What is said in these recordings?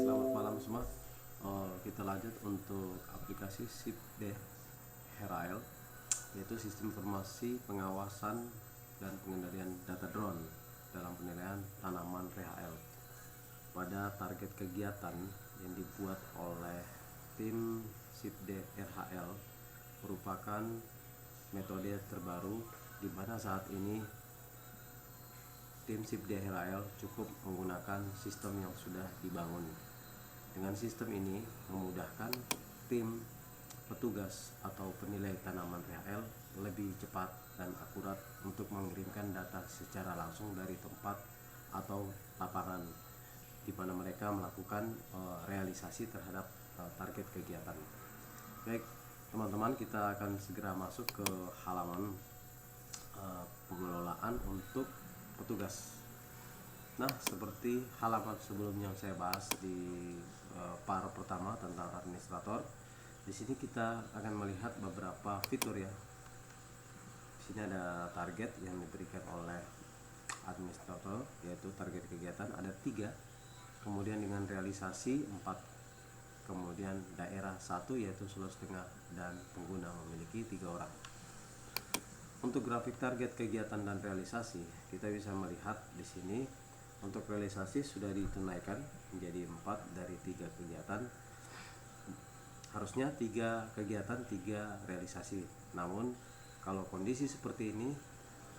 Selamat malam semua. Kita lanjut untuk aplikasi SIP-D HRL, yaitu sistem informasi pengawasan dan pengendalian data drone dalam penilaian tanaman RHL. Pada target kegiatan yang dibuat oleh tim SIP-D RHL merupakan metode terbaru di mana saat ini tim SIP-D HRL cukup menggunakan sistem yang sudah dibangun. Dengan sistem ini memudahkan tim petugas atau penilai tanaman RHL lebih cepat dan akurat untuk mengirimkan data secara langsung dari tempat atau lapangan di mana mereka melakukan realisasi terhadap target kegiatan. Baik, teman-teman, kita akan segera masuk ke halaman pengelolaan untuk petugas. Nah, seperti halaman sebelumnya yang saya bahas di part pertama tentang administrator, di sini kita akan melihat beberapa fitur ya. Di sini ada target yang diberikan oleh administrator, yaitu target kegiatan ada 3, kemudian dengan realisasi 4, kemudian daerah 1 yaitu Sulawesi Tengah, dan pengguna memiliki 3 orang. Untuk grafik target kegiatan dan realisasi, kita bisa melihat di sini untuk realisasi sudah ditunaikan menjadi 4 dari 3 kegiatan. Harusnya 3 kegiatan 3 realisasi. Namun kalau kondisi seperti ini,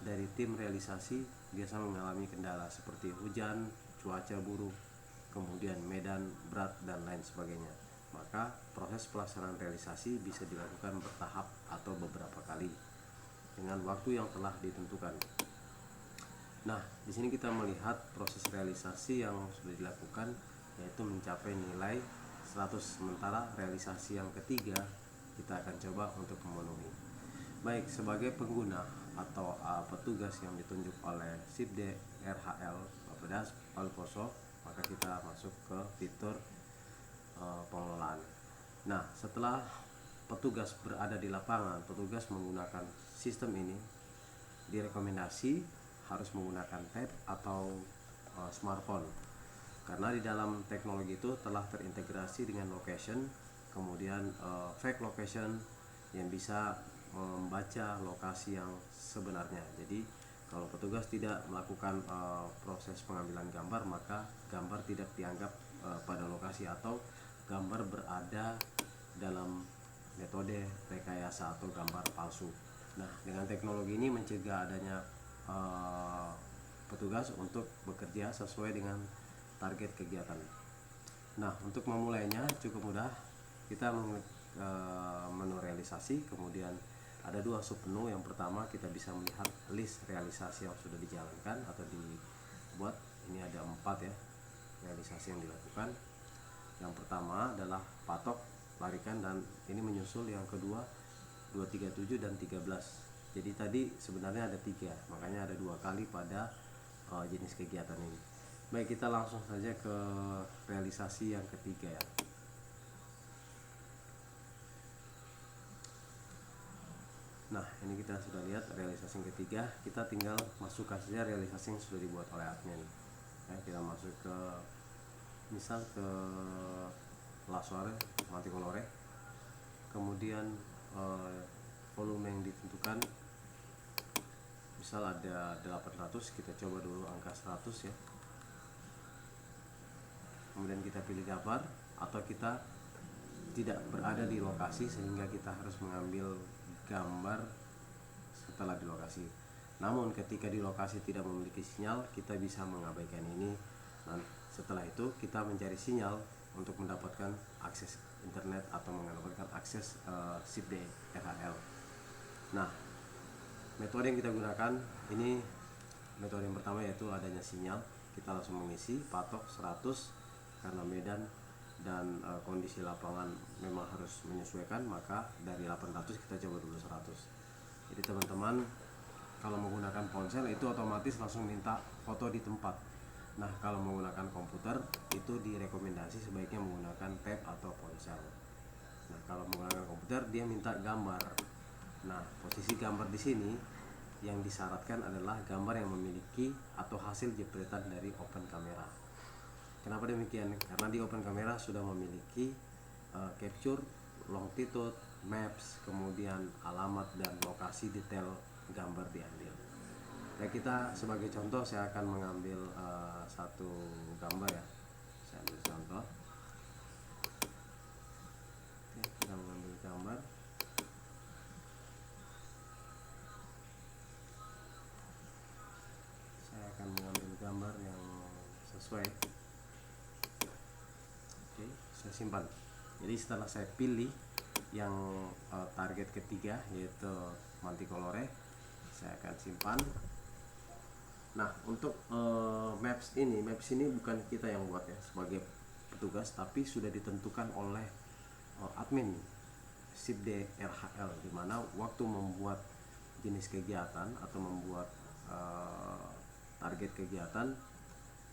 dari tim realisasi biasa mengalami kendala seperti hujan, cuaca buruk, kemudian medan berat dan lain sebagainya. Maka proses pelaksanaan realisasi bisa dilakukan bertahap atau beberapa kali dengan waktu yang telah ditentukan. Nah, di sini kita melihat proses realisasi yang sudah dilakukan, yaitu mencapai nilai 100, sementara realisasi yang ketiga kita akan coba untuk memenuhi. Baik, sebagai pengguna atau petugas yang ditunjuk oleh SIP-D RHL Bappedas Palposo, maka kita masuk ke fitur pengelolaan. Nah, setelah petugas berada di lapangan, petugas menggunakan sistem ini direkomendasi harus menggunakan tab atau smartphone, karena di dalam teknologi itu telah terintegrasi dengan location, kemudian fake location yang bisa membaca lokasi yang sebenarnya. Jadi kalau petugas tidak melakukan proses pengambilan gambar, maka gambar tidak dianggap pada lokasi atau gambar berada dalam metode rekayasa atau gambar palsu. Nah, dengan teknologi ini mencegah adanya petugas untuk bekerja sesuai dengan target kegiatan. Nah, untuk memulainya cukup mudah. Kita mengklik menu realisasi, kemudian ada 2 submenu. Yang pertama, kita bisa melihat list realisasi yang sudah dijalankan atau dibuat. Ini ada 4 ya realisasi yang dilakukan. Yang pertama adalah patok, larikan, dan ini menyusul yang kedua 237 dan 13. Jadi tadi sebenarnya ada 3, makanya ada 2 kali pada jenis kegiatan ini. Baik, kita langsung saja ke realisasi yang ketiga ya. Nah, ini kita sudah lihat realisasi yang ketiga. Kita tinggal masukkan saja realisasi yang sudah dibuat oleh admin. Ya, kita masuk ke misal ke Lasware Manticolore, kemudian volume yang ditentukan misal ada 800, kita coba dulu angka 100 ya. Kemudian kita pilih gambar, atau kita tidak berada di lokasi sehingga kita harus mengambil gambar setelah di lokasi. Namun ketika di lokasi tidak memiliki sinyal, kita bisa mengabaikan ini. Dan setelah itu kita mencari sinyal untuk mendapatkan akses internet atau mendapatkan akses SIP-D RHL. Nah, metode yang kita gunakan ini metode yang pertama, yaitu adanya sinyal. Kita langsung mengisi patok 100 karena medan dan kondisi lapangan memang harus menyesuaikan, maka dari 800 kita coba dulu 100. Jadi teman-teman kalau menggunakan ponsel itu otomatis langsung minta foto di tempat. Nah, kalau menggunakan komputer itu direkomendasi sebaiknya menggunakan tab atau ponsel. Nah, kalau menggunakan komputer dia minta gambar. Nah, posisi gambar di sini yang disyaratkan adalah gambar yang memiliki atau hasil jepretan dari open kamera. Kenapa demikian? Karena di Open Camera sudah memiliki capture, longitude, maps, kemudian alamat dan lokasi detail gambar diambil. Ya, kita sebagai contoh saya akan mengambil satu gambar ya. Saya ambil contoh. Oke, kita mengambil gambar. Saya akan mengambil gambar yang sesuai. Oke, saya simpan. Jadi setelah saya pilih yang target ketiga yaitu Manticolore, saya akan simpan. Nah, untuk maps ini bukan kita yang buat ya sebagai petugas, tapi sudah ditentukan oleh admin SIPD RHL, di mana waktu membuat jenis kegiatan atau membuat target kegiatan,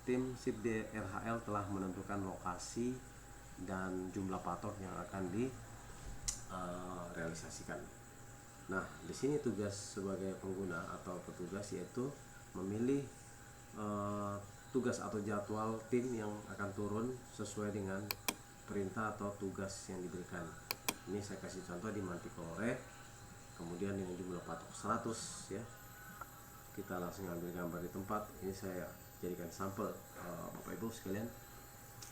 tim SIPD RHL telah menentukan lokasi dan jumlah patok yang akan direalisasikan. Nah, di sini tugas sebagai pengguna atau petugas yaitu memilih tugas atau jadwal tim yang akan turun sesuai dengan perintah atau tugas yang diberikan. Ini saya kasih contoh di Manticolore, kemudian dengan jumlah patok 100 ya. Kita langsung ambil gambar di tempat. Ini saya jadikan sampel Bapak Ibu sekalian.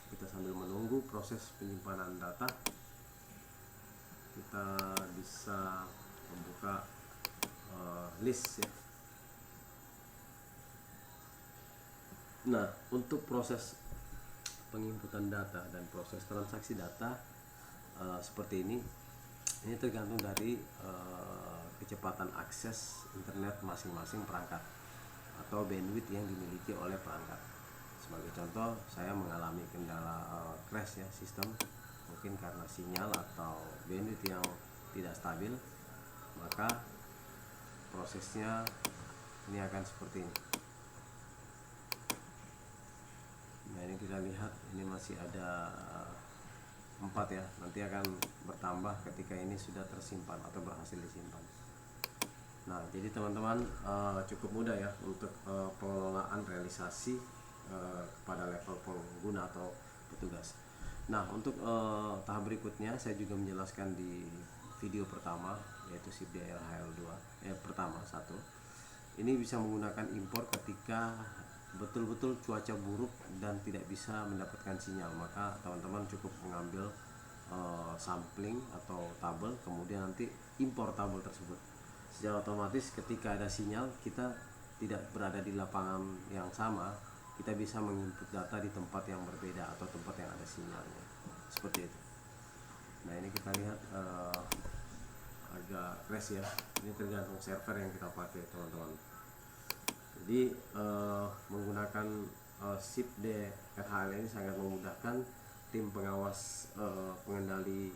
Kita sambil menunggu proses penyimpanan data, kita bisa membuka list ya. Nah, untuk proses penginputan data dan proses transaksi data seperti ini tergantung dari kecepatan akses internet masing-masing perangkat atau bandwidth yang dimiliki oleh perangkat. Sebagai contoh, saya mengalami kendala crash ya sistem, mungkin karena sinyal atau bandwidth yang tidak stabil, maka prosesnya ini akan seperti ini. Nah, ini kita lihat ini masih ada 4 ya, nanti akan bertambah ketika ini sudah tersimpan atau berhasil disimpan. Nah, jadi teman-teman cukup mudah ya untuk pengelolaan realisasi kepada level pengguna atau petugas. Nah, untuk tahap berikutnya saya juga menjelaskan di video pertama yaitu SIPD RHL 2 pertama 1. Ini bisa menggunakan impor ketika betul-betul cuaca buruk dan tidak bisa mendapatkan sinyal, maka teman-teman cukup mengambil sampling atau tabel, kemudian nanti impor tabel tersebut. Secara otomatis ketika ada sinyal, kita tidak berada di lapangan yang sama, kita bisa menginput data di tempat yang berbeda atau tempat yang ada sinyalnya, seperti itu. Nah, ini kita lihat agak crash ya, ini tergantung server yang kita pakai teman-teman. Jadi menggunakan SIPD RHL ini sangat memudahkan tim pengawas pengendali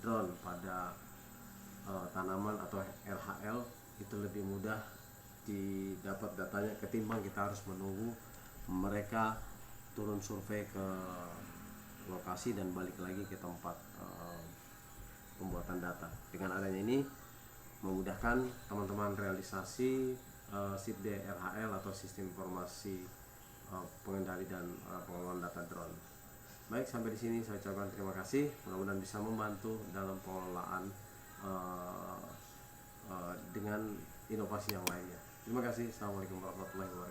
drone pada tanaman atau RHL, itu lebih mudah didapat datanya ketimbang kita harus menunggu mereka turun survei ke lokasi dan balik lagi ke tempat pembuatan data. Dengan adanya ini memudahkan teman-teman realisasi SIPD RHL atau sistem informasi pengendali dan pengelolaan data drone. Baik, sampai di sini saya ucapkan terima kasih. Mudah-mudahan bisa membantu dalam pengelolaan dengan inovasi yang lainnya. Terima kasih. Assalamualaikum warahmatullahi wabarakatuh.